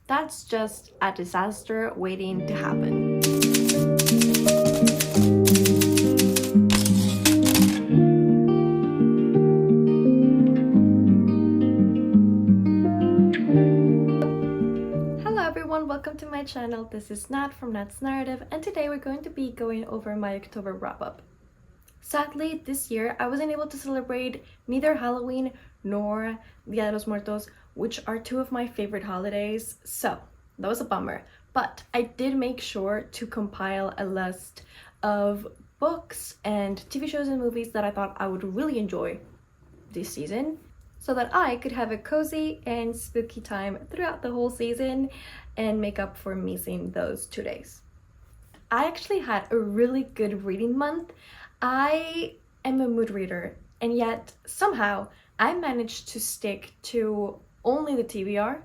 that's just a disaster waiting to happen. Hello everyone, welcome to my channel. This is Nat from Nat's Narrative, and today we're going to be going over my October wrap-up. Sadly, this year I wasn't able to celebrate neither Halloween nor Dia de los Muertos, which are two of my favorite holidays, so that was a bummer. But I did make sure to compile a list of books and TV shows and movies that I thought I would really enjoy this season, so that I could have a cozy and spooky time throughout the whole season and make up for missing those 2 days. I actually had a really good reading month. I am a mood reader, and yet somehow I managed to stick to only the TBR.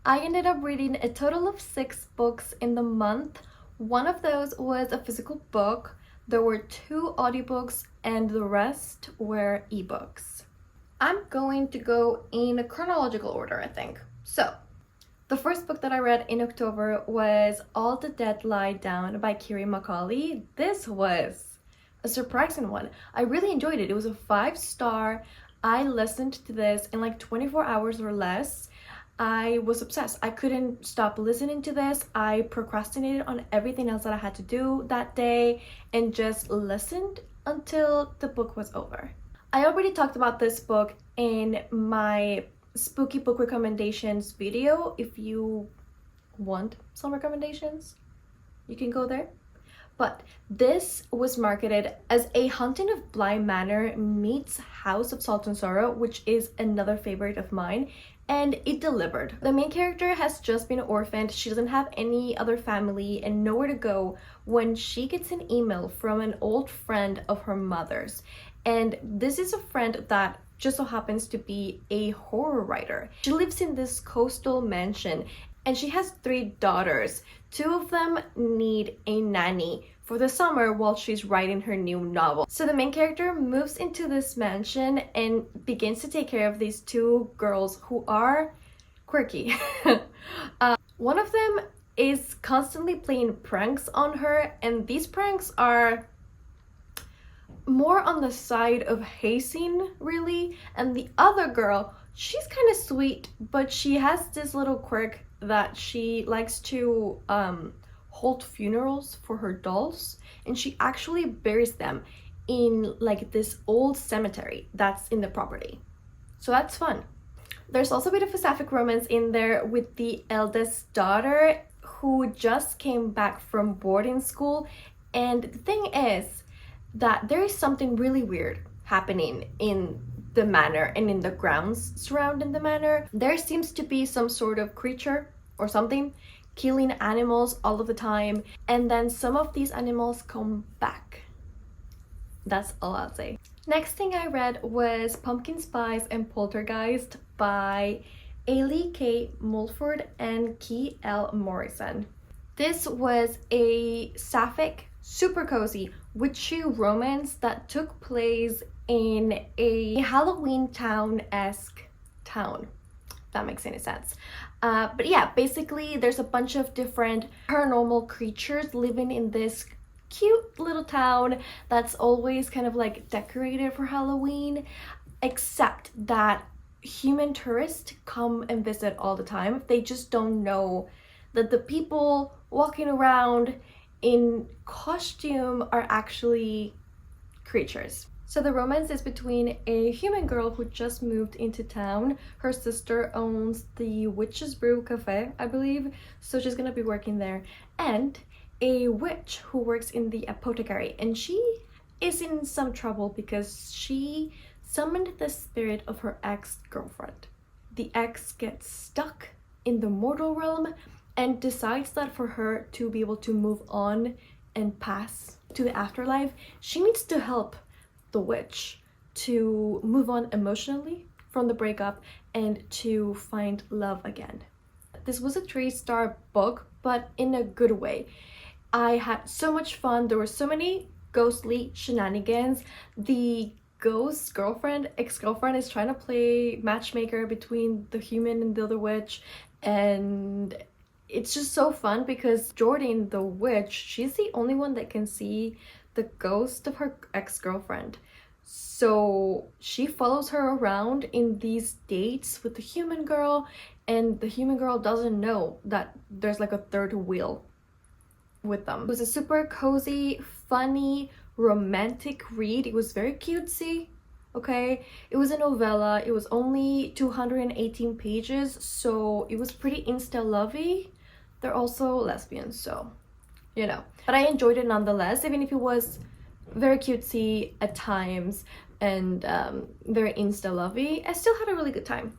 I ended up reading a total of 6 books in the month. One of those was a physical book, there were 2 audiobooks, and the rest were ebooks. I'm going to go in a chronological order, I think. So, the first book that I read in October was All the Dead Lie Down by Kiri Macaulay. This was a surprising one. I really enjoyed it. It was a 5-star. I listened to this in like 24 hours or less. I was obsessed. I couldn't stop listening to this. I procrastinated on everything else that I had to do that day and just listened until the book was over. I already talked about this book in my spooky book recommendations video. If you want some recommendations, you can go there. But this was marketed as a Haunting of Bly Manor meets House of Salt and Sorrow, which is another favorite of mine, and it delivered. The main character has just been orphaned. She doesn't have any other family and nowhere to go when she gets an email from an old friend of her mother's. And this is a friend that just so happens to be a horror writer. She lives in this coastal mansion and she has 3 daughters. 2 of them need a nanny for the summer while she's writing her new novel. So the main character moves into this mansion and begins to take care of these 2 girls who are quirky. One of them is constantly playing pranks on her, and these pranks are more on the side of hazing, really. And the other girl, she's kind of sweet, but she has this little quirk that she likes to hold funerals for her dolls, and she actually buries them in like this old cemetery that's in the property. So that's fun. There's also a bit of a sapphic romance in there with the eldest daughter who just came back from boarding school, and the thing is that there is something really weird happening in the manor and in the grounds surrounding the manor. There seems to be some sort of creature or something killing animals all of the time, and then some of these animals come back. That's all I'll say. Next thing I read was Pumpkin Spice and Poltergeist by Ailey K. Mulford and Key L. Morrison. This was a sapphic, super cozy, witchy romance that took place in a Halloween town-esque town, if that makes any sense. But yeah, basically there's a bunch of different paranormal creatures living in this cute little town that's always kind of like decorated for Halloween, except that human tourists come and visit all the time. They just don't know that the people walking around in costume are actually creatures. So the romance is between a human girl who just moved into town. Her sister owns the Witch's Brew Cafe, I believe, so she's gonna be working there, and a witch who works in the apothecary, and she is in some trouble because she summoned the spirit of her ex-girlfriend. The ex gets stuck in the mortal realm and decides that for her to be able to move on and pass to the afterlife, she needs to help the witch to move on emotionally from the breakup and to find love again. This was a 3-star book, but in a good way. I had so much fun. There were so many ghostly shenanigans. The ghost girlfriend, ex-girlfriend, is trying to play matchmaker between the human and the other witch. And it's just so fun because Jordan, the witch, she's the only one that can see the ghost of her ex-girlfriend. So she follows her around in these dates with the human girl, and the human girl doesn't know that there's like a third wheel with them. It was a super cozy, funny, romantic read. It was very cutesy. Okay, it was a novella. It was only 218 pages, so it was pretty insta-lovey. They're also lesbians, so you know. But I enjoyed it nonetheless, even if it was very cutesy at times and very insta-lovey. I still had a really good time.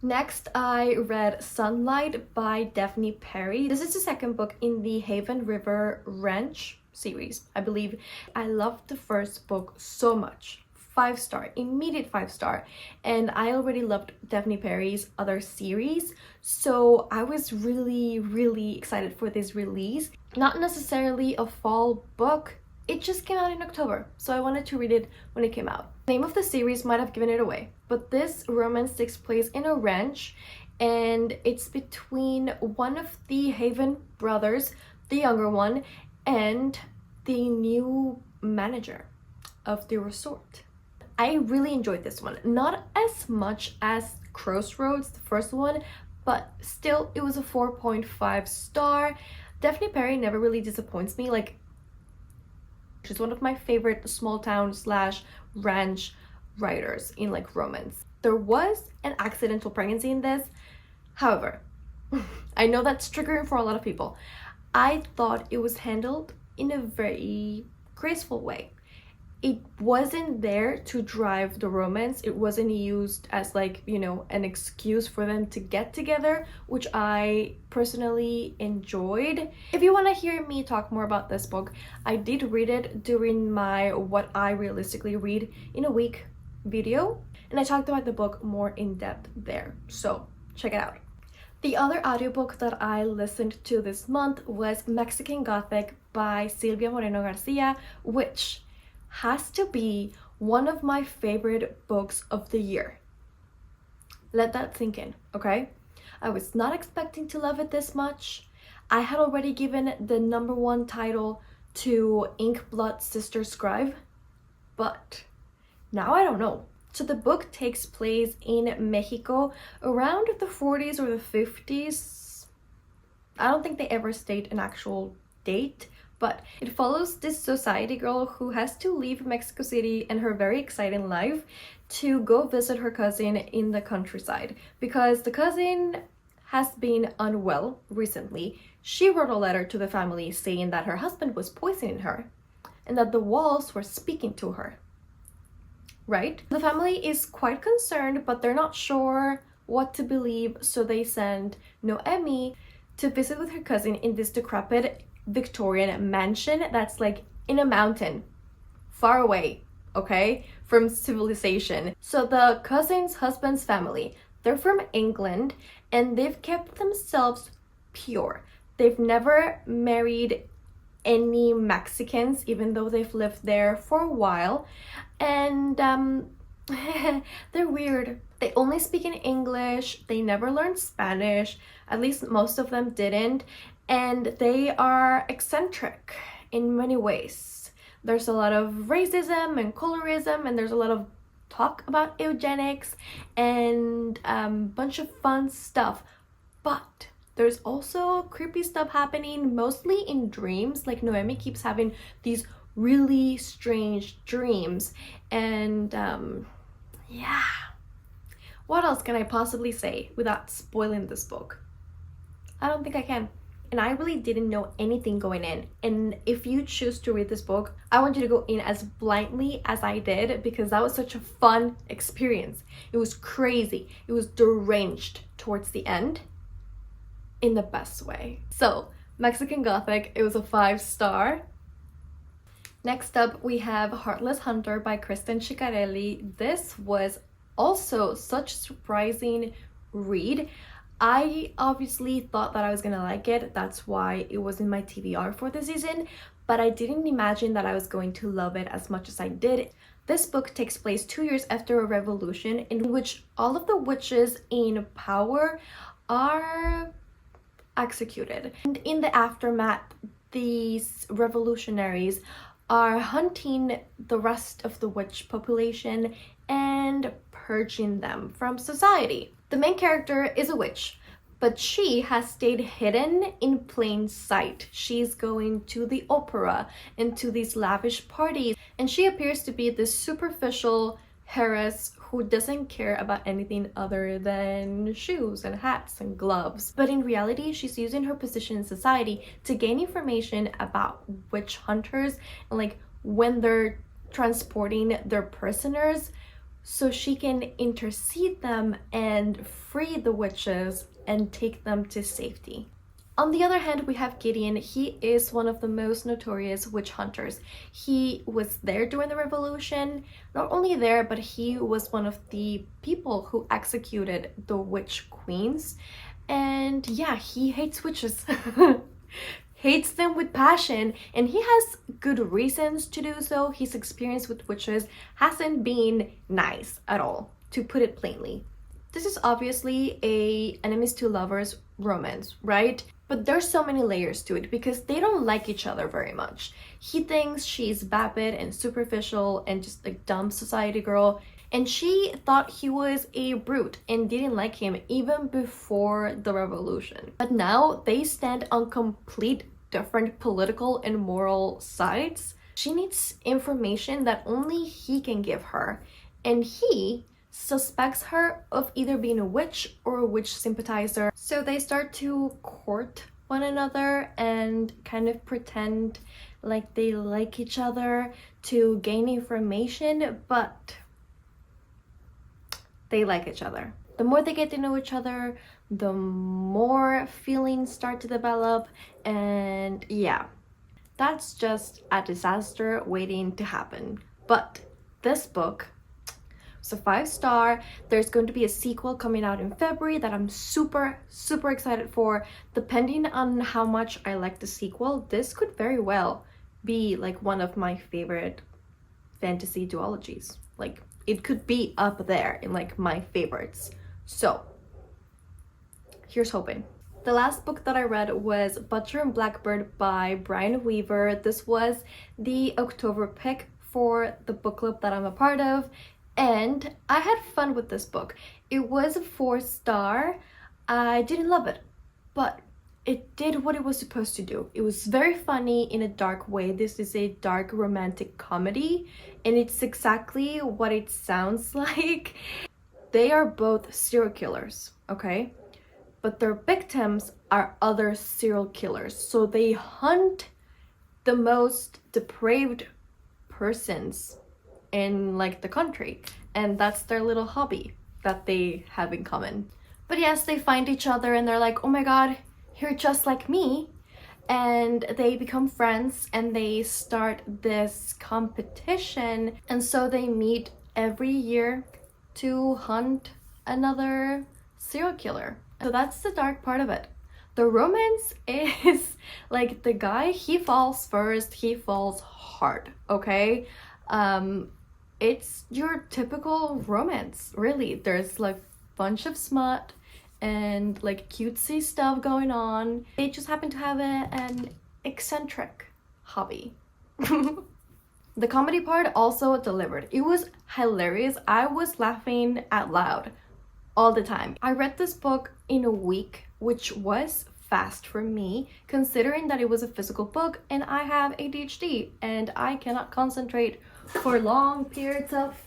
Next, I read Sunlight by Daphne Perry. This is the second book in the Haven River Ranch series, I believe. I loved the first book so much. 5-star, immediate 5-star, and I already loved Daphne Perry's other series, so I was really excited for this release. Not necessarily a fall book, it just came out in October, so I wanted to read it when it came out. The name of the series might have given it away, but this romance takes place in a ranch, and it's between one of the Haven brothers, the younger one, and the new manager of the resort. I really enjoyed this one. Not as much as Crossroads, the first one, but still it was a 4.5 star. Daphne Perry never really disappoints me. Like, she's one of my favorite small town slash ranch writers in like romance. There was an accidental pregnancy in this. However, I know that's triggering for a lot of people. I thought it was handled in a very graceful way. It wasn't there to drive the romance. It wasn't used as like, you know, an excuse for them to get together, which I personally enjoyed. If you want to hear me talk more about this book, I did read it during my what I realistically read in a week video, and I talked about the book more in depth there, so check it out. The other audiobook that I listened to this month was Mexican Gothic by Silvia Moreno Garcia, which has to be one of my favorite books of the year. Let that sink in, okay? I was not expecting to love it this much. I had already given the #1 title to Ink Blood Sister Scribe, but now I don't know. So the book takes place in Mexico around the 40s or the 50s. I don't think they ever state an actual date, but it follows this society girl who has to leave Mexico City and her very exciting life to go visit her cousin in the countryside because the cousin has been unwell recently. She wrote a letter to the family saying that her husband was poisoning her and that the walls were speaking to her. Right? The family is quite concerned, but they're not sure what to believe, so they send Noemi to visit with her cousin in this decrepit Victorian mansion that's like in a mountain far away, okay, from civilization. So the cousin's husband's family, they're from England and they've kept themselves pure. They've never married any Mexicans, even though they've lived there for a while, and they're weird. They only speak in English, they never learned Spanish, at least most of them didn't, and they are eccentric in many ways. There's a lot of racism and colorism, and there's a lot of talk about eugenics and bunch of fun stuff, but there's also creepy stuff happening, mostly in dreams. Like Noemi keeps having these really strange dreams, and yeah. What else can I possibly say without spoiling this book? I don't think I can. And I really didn't know anything going in. And if you choose to read this book, I want you to go in as blindly as I did, because that was such a fun experience. It was crazy. It was deranged towards the end in the best way. So, Mexican Gothic, it was a 5-star. Next up, we have Heartless Hunter by Kristen Ciccarelli. This was also such a surprising read. I obviously thought that I was gonna like it. That's why it was in my TBR for the season, but I didn't imagine that I was going to love it as much as I did. This book takes place 2 years after a revolution in which all of the witches in power are executed. And in the aftermath, these revolutionaries are hunting the rest of the witch population and purging them from society. The main character is a witch, but she has stayed hidden in plain sight. She's going to the opera and to these lavish parties, and she appears to be this superficial heiress who doesn't care about anything other than shoes and hats and gloves. But in reality, she's using her position in society to gain information about witch hunters and like when they're transporting their prisoners, so she can intercede them and free the witches and take them to safety. On the other hand, we have Gideon. He is one of the most notorious witch hunters. He was there during the revolution. Not only there, but he was one of the people who executed the witch queens. And yeah, he hates witches. Hates them with passion, and he has good reasons to do so. His experience with witches hasn't been nice at all, to put it plainly. This is obviously a enemies to lovers romance, right? But there's so many layers to it because they don't like each other very much. He thinks she's vapid and superficial and just a dumb society girl, and she thought he was a brute and didn't like him even before the revolution. But now they stand on complete different political and moral sides. She needs information that only he can give her, and he suspects her of either being a witch or a witch sympathizer. So they start to court one another and kind of pretend like they like each other to gain information, but they like each other. The more they get to know each other, the more feelings start to develop, and yeah, that's just a disaster waiting to happen. But this book, it's a 5-star. There's going to be a sequel coming out in February that I'm super excited for. Depending on how much I like the sequel, this could very well be like one of my favorite fantasy duologies. Like, it could be up there in like my favorites. So here's hoping. The last book that I read was Butcher and Blackbird by Brian Weaver. This was the October pick for the book club that I'm a part of, and I had fun with this book. It was a 4-star. I didn't love it, but it did what it was supposed to do. It was very funny in a dark way. This is a dark romantic comedy, and it's exactly what it sounds like. They are both serial killers, okay? But their victims are other serial killers. So they hunt the most depraved persons in like the country, and that's their little hobby that they have in common. But yes, they find each other and they're like, oh my god, you're just like me, and they become friends and they start this competition, and so they meet every year to hunt another serial killer. So that's the dark part of it. The romance is like, the guy, he falls first, he falls hard, okay? It's your typical romance, really. There's like bunch of smut and like cutesy stuff going on. They just happen to have an eccentric hobby. The comedy part also delivered. It was hilarious. I was laughing out loud all the time. I read this book in a week, which was fast for me, considering that it was a physical book and I have ADHD and I cannot concentrate for long periods of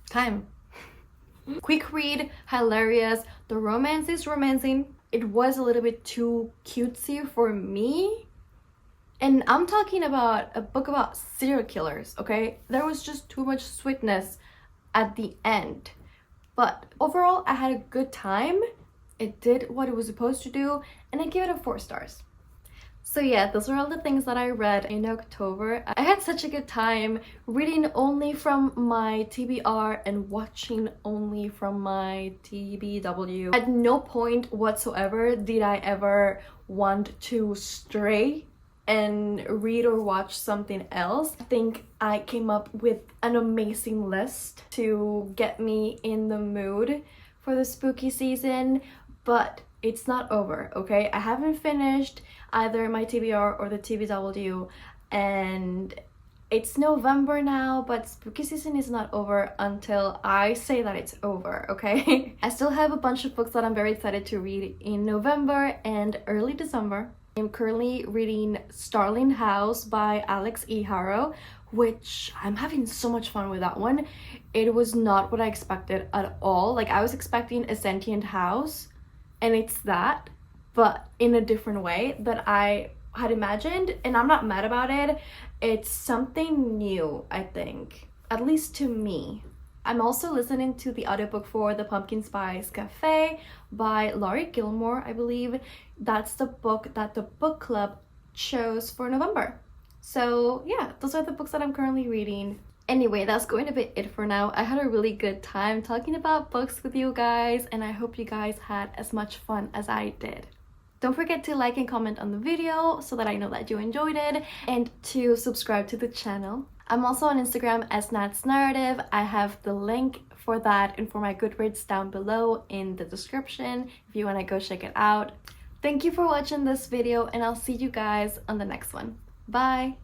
time. Quick read, hilarious. The romance is romancing. It was a little bit too cutesy for me. And I'm talking about a book about serial killers, okay? There was just too much sweetness at the end. But overall, I had a good time. It did what it was supposed to do, and I give it a 4 stars. So yeah, those are all the things that I read in October. I had such a good time reading only from my TBR and watching only from my TBW. At no point whatsoever did I ever want to stray and read or watch something else. I think I came up with an amazing list to get me in the mood for the spooky season, but it's not over, okay? I haven't finished either my TBR or the TBW, and it's November now, but spooky season is not over until I say that it's over, okay? I still have a bunch of books that I'm very excited to read in November and early December. I'm currently reading Starling House by Alex E. Harrow, which I'm having so much fun with that one. It was not what I expected at all. Like, I was expecting a sentient house, and it's that, but in a different way that I had imagined, and I'm not mad about it. It's something new, I think, at least to me. I'm also listening to the audiobook for The Pumpkin Spice Cafe by Laurie Gilmore, I believe. That's the book that the book club chose for November. So yeah, those are the books that I'm currently reading. Anyway, that's going to be it for now. I had a really good time talking about books with you guys, and I hope you guys had as much fun as I did. Don't forget to like and comment on the video so that I know that you enjoyed it, and to subscribe to the channel. I'm also on Instagram as Nat's Narrative. I have the link for that and for my Goodreads down below in the description if you want to go check it out. Thank you for watching this video, and I'll see you guys on the next one. Bye!